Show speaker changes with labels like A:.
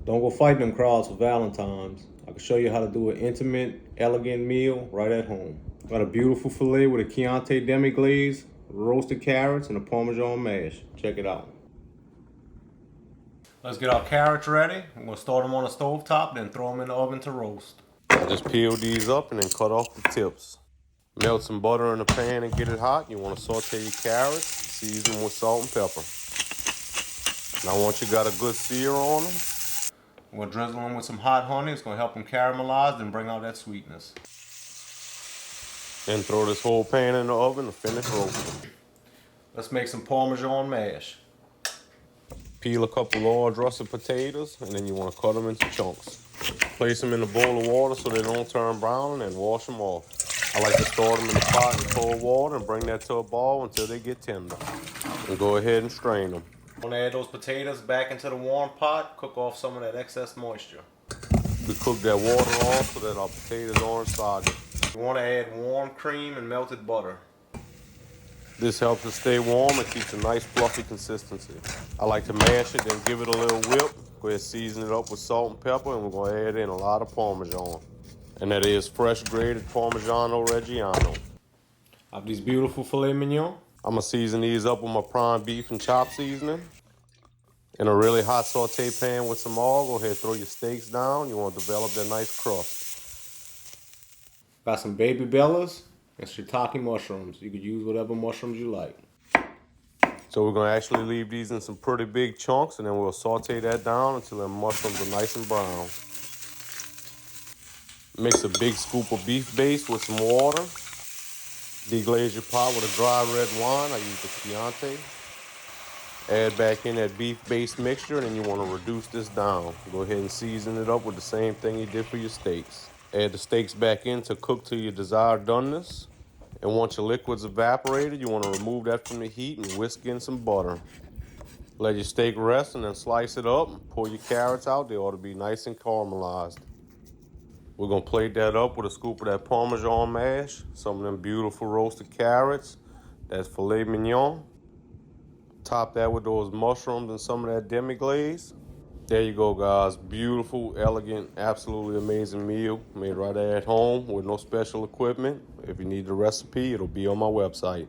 A: Don't go fighting them crowds for Valentine's. I can show you how to do an intimate, elegant meal right at home. Got a beautiful filet with a chianti demi-glace, roasted carrots, and a Parmesan mash. Check it out. Let's get our carrots ready. I'm gonna start them on the stove top, then throw them in the oven to roast. I just peel these up and then cut off the tips. Melt some butter in the pan and get it hot. You want to saute your carrots, season them with salt and pepper. Now once you got a good sear on them, we'll drizzle them with some hot honey. It's going to help them caramelize and bring out that sweetness. Then throw this whole pan in the oven to finish roasting. Let's make some Parmesan mash. Peel a couple large russet potatoes and then you want to cut them into chunks. Place them in a bowl of water so they don't turn brown and wash them off. I like to start them in the pot in cold water and bring that to a boil until they get tender. And go ahead and strain them. I'm going to add those potatoes back into the warm pot, cook off some of that excess moisture. We cook that water off so that our potatoes aren't soggy. You want to add warm cream and melted butter. This helps it stay warm and keeps a nice fluffy consistency. I like to mash it, then give it a little whip. Go ahead and season it up with salt and pepper, and we're going to add in a lot of Parmesan. And that is fresh grated Parmigiano Reggiano. I have these beautiful Filet Mignon. I'm going to season these up with my prime beef and chop seasoning. In a really hot saute pan with some oil, go ahead and throw your steaks down. You want to develop that nice crust. Got some baby bellas and shiitake mushrooms. You could use whatever mushrooms you like. So we're going to actually leave these in some pretty big chunks, and then we'll saute that down until the mushrooms are nice and brown. Mix a big scoop of beef base with some water. Deglaze your pot with a dry red wine. I use the Chianti. Add back in that beef-based mixture, and then you want to reduce this down. Go ahead and season it up with the same thing you did for your steaks. Add the steaks back in to cook to your desired doneness. And once your liquid's evaporated, you want to remove that from the heat and whisk in some butter. Let your steak rest and then slice it up and pull your carrots out. They ought to be nice and caramelized. We're going to plate that up with a scoop of that Parmesan mash, some of them beautiful roasted carrots, that's Filet Mignon. Top that with those mushrooms and some of that demi-glace. There you go, guys. Beautiful, elegant, absolutely amazing meal made right at home with no special equipment. If you need the recipe, it'll be on my website.